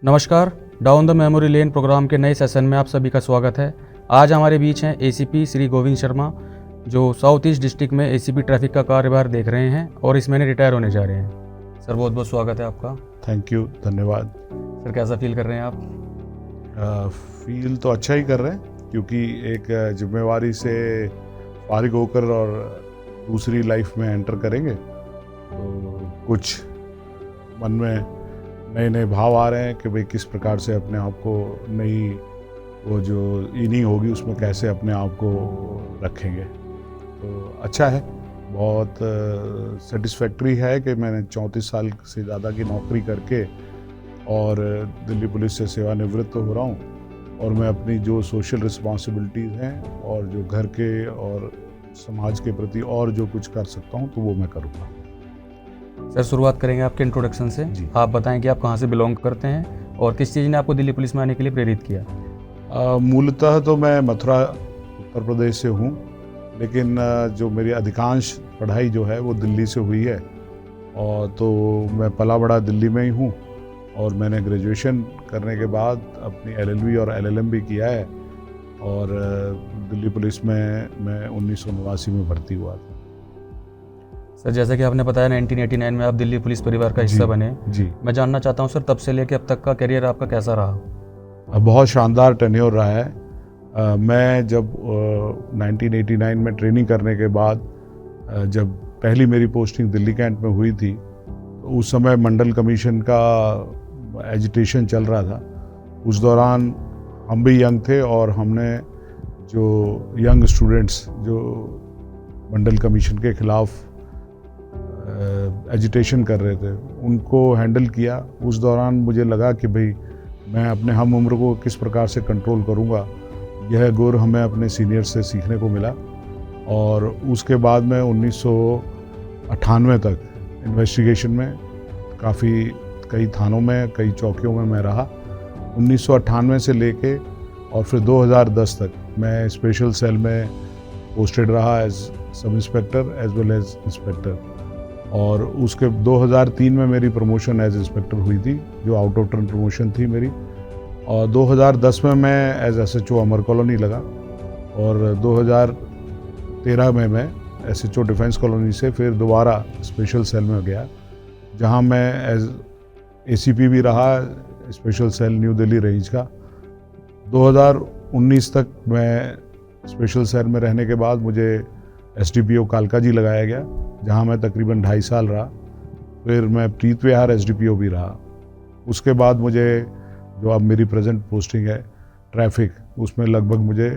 नमस्कार, down the memory lane program के नए सेशन में आप सभी का स्वागत है। आज हमारे बीच हैं एसीपी श्री गोविंद शर्मा, जो साउथ ईस्ट डिस्ट्रिक्ट में एसीपी ट्रैफिक का कार्यभार देख रहे हैं और इस महीने रिटायर होने जा रहे हैं। सर, बहुत बहुत स्वागत है आपका। थैंक यू, धन्यवाद। सर, कैसा फील कर रहे हैं आप? फील तो अच्छा ही कर रहे हैं, क्योंकि एक जिम्मेवारी से फारिग होकर और दूसरी लाइफ में एंटर करेंगे तो कुछ मन में नए नए भाव आ रहे हैं कि भाई किस प्रकार से अपने आप को नई वो जो इनिंग होगी उसमें कैसे अपने आप को रखेंगे। तो अच्छा है, बहुत सेटिस्फैक्ट्री है कि मैंने 34 साल से ज़्यादा की नौकरी करके और दिल्ली पुलिस से सेवानिवृत्त हो रहा हूँ और मैं अपनी जो सोशल रिस्पॉन्सिबिलिटीज़ हैं और जो घर के और समाज के प्रति और जो कुछ कर सकता हूँ तो वो मैं करूँगा। सर, शुरुआत करेंगे आपके इंट्रोडक्शन से। आप बताएं कि आप कहाँ से बिलोंग करते हैं और किस चीज़ ने आपको दिल्ली पुलिस में आने के लिए प्रेरित किया? मूलतः तो मैं मथुरा उत्तर प्रदेश से हूँ, लेकिन जो मेरी अधिकांश पढ़ाई जो है वो दिल्ली से हुई है और तो मैं पला बड़ा दिल्ली में ही हूँ और मैंने ग्रेजुएशन करने के बाद अपनी LLB और LLM भी किया है और दिल्ली पुलिस में मैं 1989 में भर्ती हुआ था। सर, जैसा कि आपने बताया 1989 में आप दिल्ली पुलिस परिवार का हिस्सा बने। जी, मैं जानना चाहता हूं सर, तब से लेकर अब तक का करियर आपका कैसा रहा? बहुत शानदार टेन्योर रहा है। मैं जब 1989 में ट्रेनिंग करने के बाद जब पहली मेरी पोस्टिंग दिल्ली कैंट में हुई थी तो उस समय मंडल कमीशन का एजिटेशन चल रहा था। उस दौरान हम भी यंग थे और हमने जो यंग स्टूडेंट्स जो मंडल कमीशन के खिलाफ एजिटेशन कर रहे थे उनको हैंडल किया। उस दौरान मुझे लगा कि भाई मैं अपने हम उम्र को किस प्रकार से कंट्रोल करूंगा, यह गुर हमें अपने सीनियर से सीखने को मिला और उसके बाद में 1998 तक इन्वेस्टिगेशन में काफ़ी कई थानों में कई चौकियों में मैं रहा। 1998 से लेके और फिर 2010 तक मैं स्पेशल सेल में पोस्टेड रहा as sub inspector as well as inspector और उसके 2003 में मेरी प्रमोशन एज इंस्पेक्टर हुई थी, जो आउट ऑफ टर्न प्रमोशन थी मेरी। और 2010 में मैं एज SHO अमर कॉलोनी लगा और 2013 में मैं SHO डिफेंस कॉलोनी से फिर दोबारा स्पेशल सेल में गया, जहां मैं एज ACP भी रहा special cell new Delhi range का। 2019 तक मैं स्पेशल सेल में रहने के बाद मुझे SDPO कालका जी लगाया गया, जहां मैं तकरीबन 2.5 साल रहा। फिर मैं प्रीत विहार SDPO भी रहा। उसके बाद मुझे जो अब मेरी प्रेजेंट पोस्टिंग है ट्रैफिक, उसमें लगभग मुझे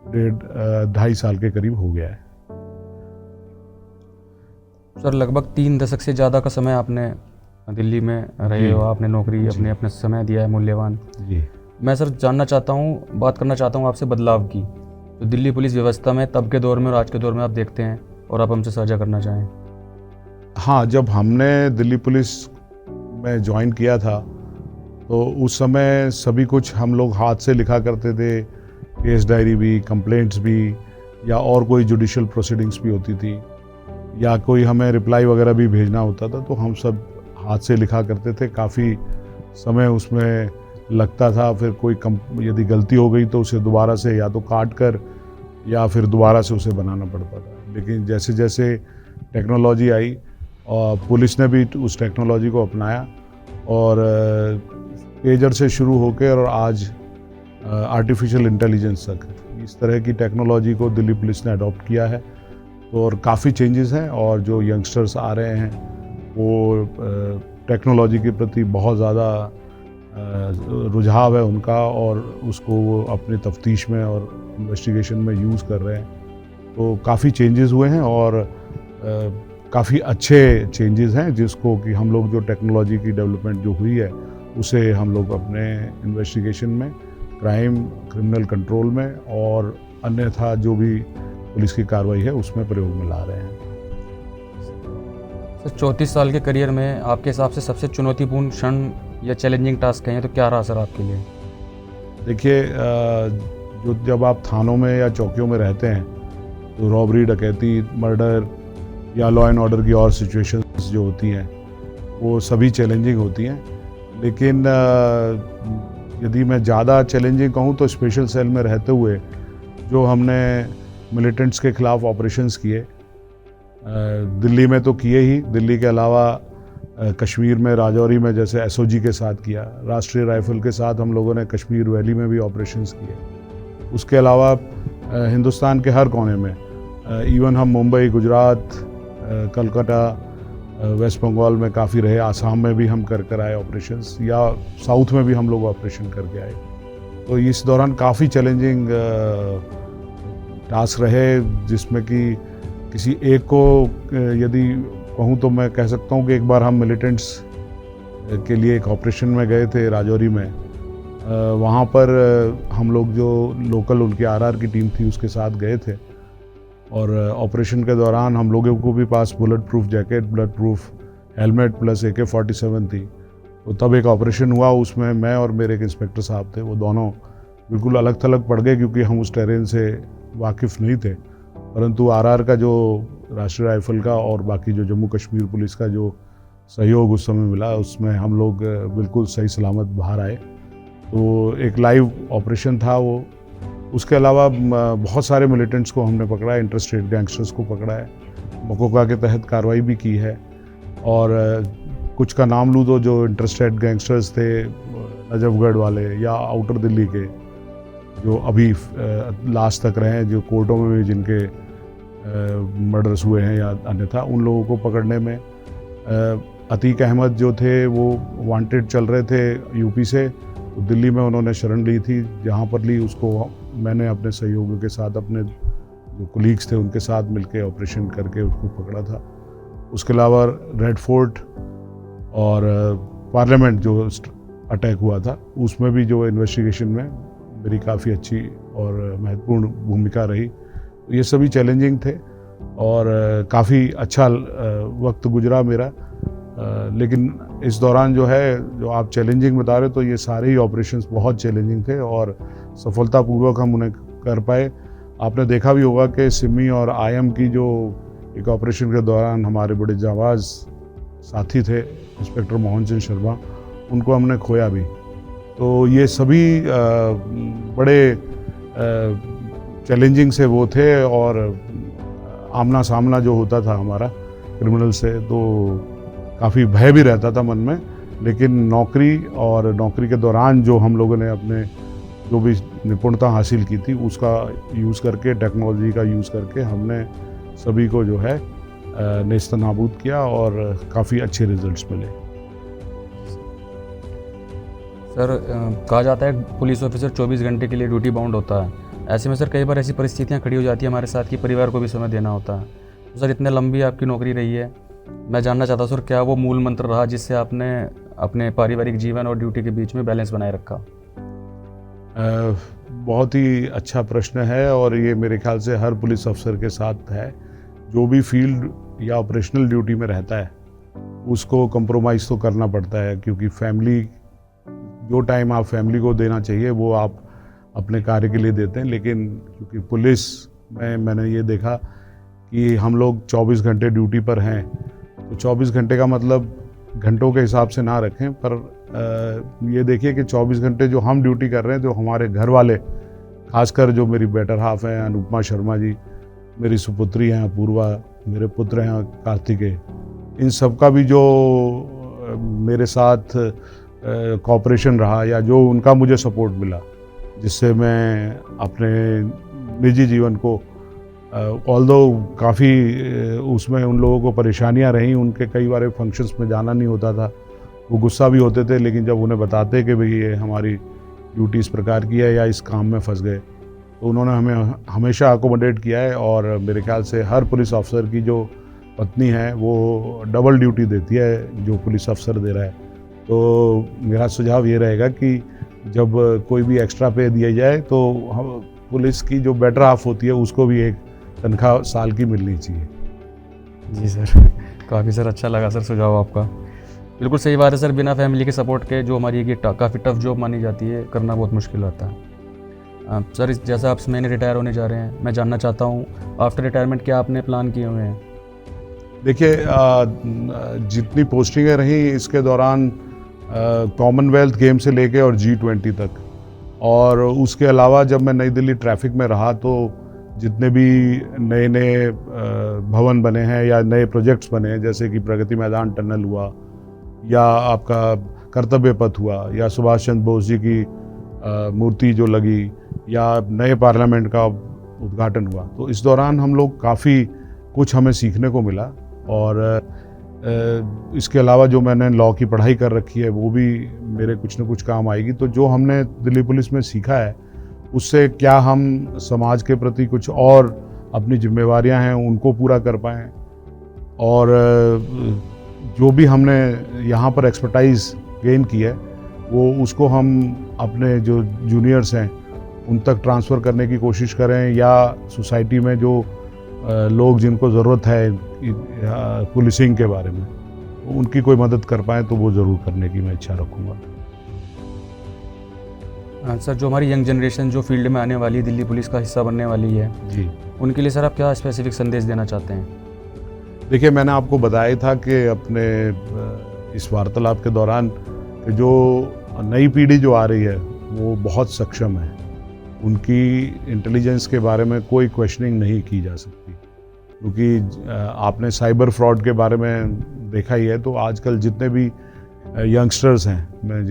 2.5 साल के करीब हो गया है। सर, लगभग 3 दशक से ज़्यादा का समय आपने दिल्ली में रहे हो, आपने नौकरी अपने समय दिया है मूल्यवान जी। मैं सर बात करना चाहता हूँ आपसे बदलाव की, तो दिल्ली पुलिस व्यवस्था में तब के दौर में और आज के दौर में आप देखते हैं और आप हमसे साझा करना चाहें। हाँ, जब हमने दिल्ली पुलिस में ज्वाइन किया था तो उस समय सभी कुछ हम लोग हाथ से लिखा करते थे, केस डायरी भी, कंप्लेंट्स भी, या और कोई जुडिशियल प्रोसीडिंग्स भी होती थी या कोई हमें रिप्लाई वगैरह भी भेजना होता था तो हम सब हाथ से लिखा करते थे। काफ़ी समय उसमें लगता था। फिर कोई यदि गलती हो गई तो उसे दोबारा से या तो काट कर या फिर दोबारा से उसे बनाना पड़ता था। लेकिन जैसे जैसे टेक्नोलॉजी आई और पुलिस ने भी उस टेक्नोलॉजी को अपनाया और पेजर से शुरू होकर और आज आर्टिफिशियल इंटेलिजेंस तक इस तरह की टेक्नोलॉजी को दिल्ली पुलिस ने अडॉप्ट किया है। तो और काफ़ी चेंजेस हैं और जो यंगस्टर्स आ रहे हैं वो टेक्नोलॉजी के प्रति बहुत ज़्यादा रुझाव है उनका और उसको वो अपने तफ्तीश में और इन्वेस्टिगेशन में यूज़ कर रहे हैं। तो काफ़ी चेंजेस हुए हैं और काफ़ी अच्छे चेंजेस हैं, जिसको कि हम लोग जो टेक्नोलॉजी की डेवलपमेंट जो हुई है उसे हम लोग अपने इन्वेस्टिगेशन में, क्राइम, क्रिमिनल कंट्रोल में और अन्यथा जो भी पुलिस की कार्रवाई है उसमें प्रयोग में ला रहे हैं। सर, 34 साल के करियर में आपके हिसाब से सबसे चुनौतीपूर्ण क्षण या चैलेंजिंग टास्क हैं तो क्या रहा सर आपके लिए? देखिए, जो जब आप थानों में या चौकियों में रहते हैं तो रॉबरी, डकैती, मर्डर या लॉ एंड ऑर्डर की और सिचुएशंस जो होती हैं वो सभी चैलेंजिंग होती हैं। लेकिन यदि मैं ज़्यादा चैलेंजिंग कहूँ तो स्पेशल सेल में रहते हुए जो हमने मिलिटेंट्स के ख़िलाफ़ ऑपरेशंस किए, दिल्ली में तो किए ही, दिल्ली के अलावा कश्मीर में राजौरी में जैसे एसओजी के साथ किया, राष्ट्रीय राइफल के साथ हम लोगों ने कश्मीर वैली में भी ऑपरेशंस किए। उसके अलावा हिंदुस्तान के हर कोने में, इवन हम मुंबई, गुजरात, कलकत्ता, वेस्ट बंगाल में काफ़ी रहे, आसाम में भी हम कर आए ऑपरेशंस, या साउथ में भी हम लोग ऑपरेशन करके आए। तो इस दौरान काफ़ी चैलेंजिंग टास्क रहे, जिसमें कि किसी एक को यदि कहूँ तो मैं कह सकता हूँ कि एक बार हम मिलिटेंट्स के लिए एक ऑपरेशन में गए थे राजौरी में। वहाँ पर हम लोग जो लोकल उनकी आरआर की टीम थी उसके साथ गए थे, और ऑपरेशन के दौरान हम लोगों को भी पास bullet proof jacket, bullet proof helmet plus AK-47 थी। तो तब एक ऑपरेशन हुआ, उसमें मैं और मेरे एक इंस्पेक्टर साहब थे, वो दोनों बिल्कुल अलग थलग पड़ गए क्योंकि हम उस टेरेन से वाकिफ़ नहीं थे। परंतु आरआर का जो राष्ट्रीय राइफल का और बाकी जो जम्मू कश्मीर पुलिस का जो सहयोग उस समय मिला, उसमें हम लोग बिल्कुल सही सलामत बाहर आए। तो एक लाइव ऑपरेशन था वो। उसके अलावा बहुत सारे मिलिटेंट्स को हमने पकड़ा है, इंटरस्टेट गैंगस्टर्स को पकड़ा है, मकोका के तहत कार्रवाई भी की है। और कुछ का नाम लूँ तो जो इंटरस्टेट गैंगस्टर्स थे नजफगढ़ वाले या आउटर दिल्ली के, जो अभी लास्ट तक रहे हैं, जो कोर्टों में भी जिनके मर्डर्स हुए हैं या अन्यथा, उन लोगों को पकड़ने में अतीक अहमद जो थे वो वांटेड चल रहे थे यूपी से, तो दिल्ली में उन्होंने शरण ली थी। जहाँ पर ली उसको मैंने अपने सहयोगियों के साथ, अपने जो कोलीग्स थे उनके साथ मिलकर ऑपरेशन करके उसको पकड़ा था। उसके अलावा रेड फोर्ट और पार्लियामेंट जो अटैक हुआ था, उसमें भी जो इन्वेस्टिगेशन में मेरी काफ़ी अच्छी और महत्वपूर्ण भूमिका रही। ये सभी चैलेंजिंग थे और काफ़ी अच्छा वक्त गुजरा मेरा। लेकिन इस दौरान जो है, जो आप चैलेंजिंग बता रहे, तो ये सारे ही ऑपरेशंस बहुत चैलेंजिंग थे और सफलतापूर्वक हम उन्हें कर पाए। आपने देखा भी होगा कि सिमी और आईएम की जो एक ऑपरेशन के दौरान हमारे बड़े जाबाज साथी थे इंस्पेक्टर मोहन चंद शर्मा, उनको हमने खोया भी। तो ये सभी बड़े चैलेंजिंग से वो थे, और आमना सामना जो होता था हमारा क्रिमिनल से, तो काफ़ी भय भी रहता था मन में। लेकिन नौकरी और नौकरी के दौरान जो हम लोगों ने अपने जो भी निपुणता हासिल की थी उसका यूज़ करके, टेक्नोलॉजी का यूज़ करके हमने सभी को जो है नेस्तनाबूद किया और काफ़ी अच्छे रिजल्ट्स मिले। सर, कहा जाता है पुलिस ऑफिसर 24 घंटे के लिए ड्यूटी बाउंड होता है। ऐसे में सर कई बार ऐसी परिस्थितियां खड़ी हो जाती है हमारे साथ कि परिवार को भी समय देना होता है। तो सर, इतने लंबी आपकी नौकरी रही है, मैं जानना चाहता हूँ सर, क्या वो मूल मंत्र रहा जिससे आपने अपने पारिवारिक जीवन और ड्यूटी के बीच में बैलेंस बनाए रखा? बहुत ही अच्छा प्रश्न है, और ये मेरे ख्याल से हर पुलिस अफसर के साथ है। जो भी फील्ड या ऑपरेशनल ड्यूटी में रहता है उसको कंप्रोमाइज़ तो करना पड़ता है, क्योंकि फैमिली, जो टाइम आप फैमिली को देना चाहिए वो आप अपने कार्य के लिए देते हैं। लेकिन क्योंकि पुलिस में मैंने ये देखा कि हम लोग 24 घंटे ड्यूटी पर हैं, तो 24 घंटे का मतलब घंटों के हिसाब से ना रखें, पर ये देखिए कि 24 घंटे जो हम ड्यूटी कर रहे हैं, जो हमारे घर वाले, खासकर जो मेरी बेटर हाफ हैं अनुपमा शर्मा जी, मेरी सुपुत्री हैं अपूर्वा, मेरे पुत्र हैं कार्तिकेय, इन सब का भी जो मेरे साथ कोऑपरेशन रहा या जो उनका मुझे सपोर्ट मिला, जिससे मैं अपने निजी जीवन को, ऑल्दो काफ़ी उसमें उन लोगों को परेशानियां रहीं, उनके कई बार फंक्शंस में जाना नहीं होता था, वो गुस्सा भी होते थे, लेकिन जब उन्हें बताते कि भाई ये हमारी ड्यूटी इस प्रकार की है या इस काम में फंस गए, तो उन्होंने हमें हमेशा अकोमोडेट किया है। और मेरे ख्याल से हर पुलिस अफसर की जो पत्नी है वो डबल ड्यूटी देती है जो पुलिस अफसर दे रहा है। तो मेरा सुझाव ये रहेगा कि जब कोई भी एक्स्ट्रा पे दिया जाए तो पुलिस की जो बेटर हाफ होती है उसको भी एक तनख्वाह साल की मिलनी चाहिए। जी सर, काफ़ी सर अच्छा लगा सर सुझाव आपका। बिल्कुल सही बात है सर, बिना फैमिली के सपोर्ट के जो हमारी ये काफ़ी टफ जॉब मानी जाती है, करना बहुत मुश्किल होता है। सर, जैसा आप मैंने रिटायर होने जा रहे हैं, मैं जानना चाहता हूँ आफ्टर रिटायरमेंट क्या आपने प्लान किए हुए हैं? देखिए, जितनी पोस्टिंगें रहीं इसके दौरान कॉमनवेल्थ गेम से लेके और G20 तक। और उसके अलावा जब मैं नई दिल्ली ट्रैफिक में रहा तो जितने भी नए नए भवन बने हैं या नए प्रोजेक्ट्स बने हैं, जैसे कि प्रगति मैदान टनल हुआ या आपका कर्तव्य पथ हुआ या सुभाष चंद्र बोस जी की मूर्ति जो लगी या नए पार्लियामेंट का उद्घाटन हुआ, तो इस दौरान हम लोग काफ़ी कुछ हमें सीखने को मिला। और इसके अलावा जो मैंने लॉ की पढ़ाई कर रखी है वो भी मेरे कुछ न कुछ काम आएगी। तो जो हमने दिल्ली पुलिस में सीखा है उससे क्या हम समाज के प्रति कुछ और अपनी जिम्मेवारियां हैं उनको पूरा कर पाएँ, और जो भी हमने यहाँ पर एक्सपर्टाइज गेन की है वो उसको हम अपने जो जूनियर्स हैं उन तक ट्रांसफ़र करने की कोशिश करें, या सोसाइटी में जो लोग जिनको ज़रूरत है पुलिसिंग के बारे में उनकी कोई मदद कर पाएँ तो वो ज़रूर करने की मैं इच्छा रखूँगा। सर, जो हमारी यंग जनरेशन जो फील्ड में आने वाली है, दिल्ली पुलिस का हिस्सा बनने वाली है जी, उनके लिए सर आप क्या स्पेसिफिक संदेश देना चाहते हैं? देखिए, मैंने आपको बताया था कि अपने इस वार्तालाप के दौरान कि जो नई पीढ़ी जो आ रही है वो बहुत सक्षम है, उनकी इंटेलिजेंस के बारे में कोई क्वेश्चनिंग नहीं की जा सकती। क्योंकि आपने साइबर फ्रॉड के बारे में देखा ही है, तो आजकल जितने भी यंगस्टर्स हैं, मैं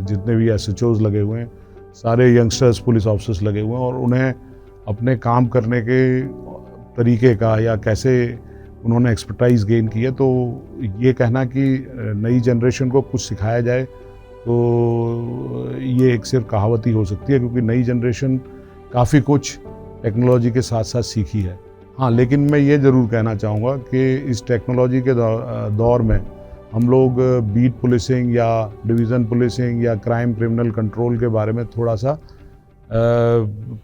जितने भी SHOs लगे हुए हैं, सारे यंगस्टर्स पुलिस ऑफिसर्स लगे हुए हैं, और उन्हें अपने काम करने के तरीके का या कैसे उन्होंने एक्सपर्टाइज गेन की है, तो ये कहना कि नई जनरेशन को कुछ सिखाया जाए तो ये एक सिर्फ कहावत ही हो सकती है, क्योंकि नई जनरेशन काफ़ी कुछ टेक्नोलॉजी के साथ साथ सीखी है। हाँ, लेकिन मैं ये ज़रूर कहना चाहूँगा कि इस टेक्नोलॉजी के दौर में हम लोग बीट पुलिसिंग या डिवीज़न पुलिसिंग या क्राइम क्रिमिनल कंट्रोल के बारे में थोड़ा सा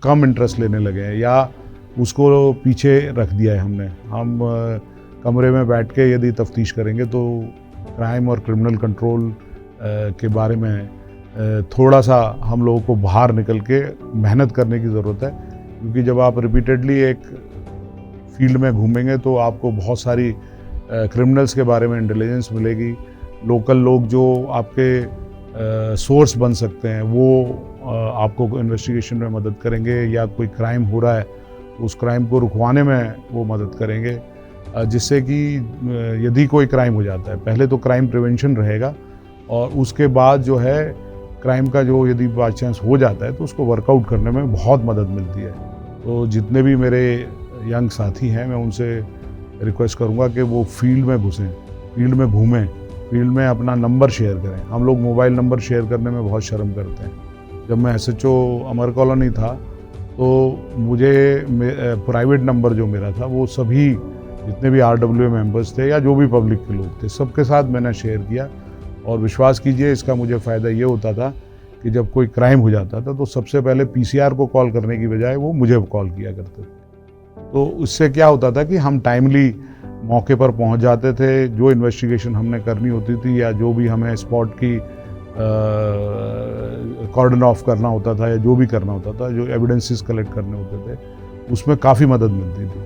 कम इंटरेस्ट लेने लगे हैं, या उसको पीछे रख दिया है हमने। हम कमरे में बैठ के यदि तफ्तीश करेंगे तो क्राइम और क्रिमिनल कंट्रोल के बारे में थोड़ा सा हम लोगों को बाहर निकल के मेहनत करने की ज़रूरत है। क्योंकि जब आप रिपीटेडली एक फील्ड में घूमेंगे तो आपको बहुत सारी क्रिमिनल्स के बारे में इंटेलिजेंस मिलेगी। लोकल लोग जो आपके सोर्स बन सकते हैं वो आपको इन्वेस्टिगेशन में मदद करेंगे, या कोई क्राइम हो रहा है उस क्राइम को रुकवाने में वो मदद करेंगे, जिससे कि यदि कोई क्राइम हो जाता है, पहले तो क्राइम प्रिवेंशन रहेगा, और उसके बाद जो है क्राइम का जो यदि बाई चांस हो जाता है तो उसको वर्कआउट करने में बहुत मदद मिलती है। तो जितने भी मेरे यंग साथी हैं, मैं उनसे रिक्वेस्ट करूंगा कि वो फील्ड में घुसें, फील्ड में घूमें, फील्ड में अपना नंबर शेयर करें। हम लोग मोबाइल नंबर शेयर करने में बहुत शर्म करते हैं। जब मैं SHO अमर कॉलोनी था तो मुझे प्राइवेट नंबर जो मेरा था वो सभी जितने भी RWA मेंबर्स थे या जो भी पब्लिक के लोग थे सबके साथ मैंने शेयर किया, और विश्वास कीजिए इसका मुझे फ़ायदा ये होता था कि जब कोई क्राइम हो जाता था तो सबसे पहले PCR को कॉल करने की बजाय वो मुझे कॉल किया करते थे। तो उससे क्या होता था कि हम टाइमली मौके पर पहुंच जाते थे। जो इन्वेस्टिगेशन हमने करनी होती थी या जो भी हमें स्पॉट की कॉर्डन ऑफ करना होता था या जो भी करना होता था, जो एविडेंसेस कलेक्ट करने होते थे, उसमें काफ़ी मदद मिलती थी।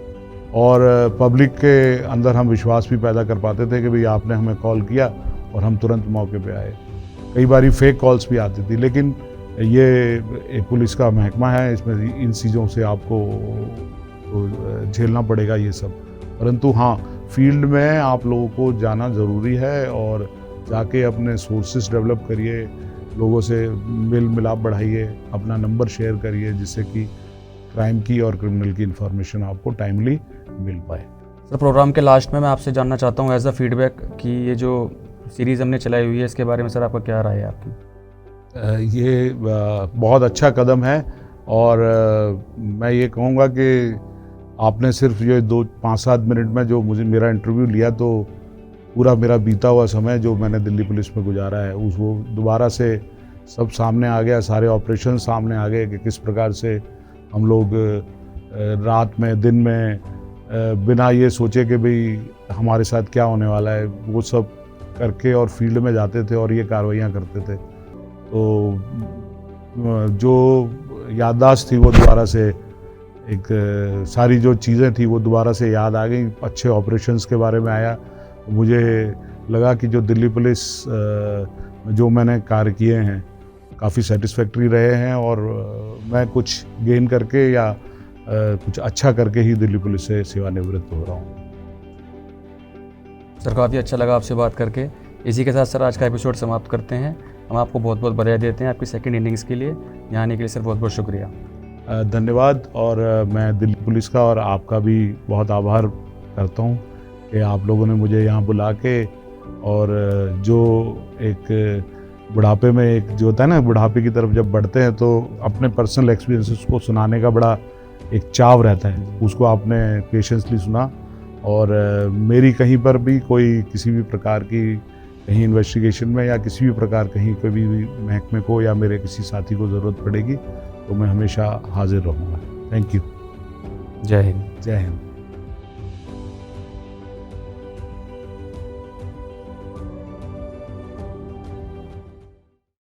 और पब्लिक के अंदर हम विश्वास भी पैदा कर पाते थे कि भाई आपने हमें कॉल किया और हम तुरंत मौके पे आए। कई बारी फेक कॉल्स भी आती थी, लेकिन ये एक पुलिस का महकमा है, इसमें इन चीज़ों से आपको तो झेलना पड़ेगा ये सब। परंतु हाँ, फील्ड में आप लोगों को जाना ज़रूरी है और जाके अपने सोर्सेस डेवलप करिए, लोगों से मेल मिलाप बढ़ाइए, अपना नंबर शेयर करिए, जिससे कि क्राइम की और क्रिमिनल की इन्फॉर्मेशन आपको टाइमली मिल पाए। सर, प्रोग्राम के लास्ट में मैं आपसे जानना चाहता हूँ एज अ फीडबैक कि ये जो सीरीज़ हमने चलाई हुई है इसके बारे में सर आपका क्या राय है आपकी? ये बहुत अच्छा कदम है, और मैं ये कहूँगा कि आपने सिर्फ ये 5-7 मिनट में जो मुझे मेरा इंटरव्यू लिया, तो पूरा मेरा बीता हुआ समय जो मैंने दिल्ली पुलिस में गुजारा है वो दोबारा से सब सामने आ गया, सारे ऑपरेशन सामने आ गए कि किस प्रकार से हम लोग रात में दिन में बिना ये सोचे कि भाई हमारे साथ क्या होने वाला है, वो सब करके और फील्ड में जाते थे और ये कार्रवाइयाँ करते थे। तो जो याददाश्त थी वो दोबारा से एक सारी जो चीज़ें थी वो दोबारा से याद आ गई। अच्छे ऑपरेशंस के बारे में आया, मुझे लगा कि जो दिल्ली पुलिस जो मैंने कार्य किए हैं काफ़ी सेटिस्फैक्ट्री रहे हैं, और मैं कुछ गेन करके या कुछ अच्छा करके ही दिल्ली पुलिस से सेवानिवृत्त हो रहा हूँ। सर काफ़ी अच्छा लगा आपसे बात करके। इसी के साथ सर आज का एपिसोड समाप्त करते हैं। हम आपको बहुत बहुत बधाई देते हैं आपकी सेकंड इनिंग्स के लिए। यहाँ आने के लिए सर बहुत बहुत शुक्रिया। धन्यवाद, और मैं दिल्ली पुलिस का और आपका भी बहुत आभार करता हूँ कि आप लोगों ने मुझे यहाँ बुला के, और जो एक बुढ़ापे में एक जो होता है ना, बुढ़ापे की तरफ जब बढ़ते हैं तो अपने पर्सनल एक्सपीरियंसेस को सुनाने का बड़ा एक चाव रहता है, उसको आपने पेशेंसली सुना। और मेरी कहीं पर भी कोई किसी भी प्रकार की कहीं इन्वेस्टिगेशन में या किसी भी प्रकार कहीं कभी भी महकमे को या मेरे किसी साथी को ज़रूरत पड़ेगी तो मैं हमेशा हाजिर रहूँगा। Thank you. जय हिंद। जय हिंद।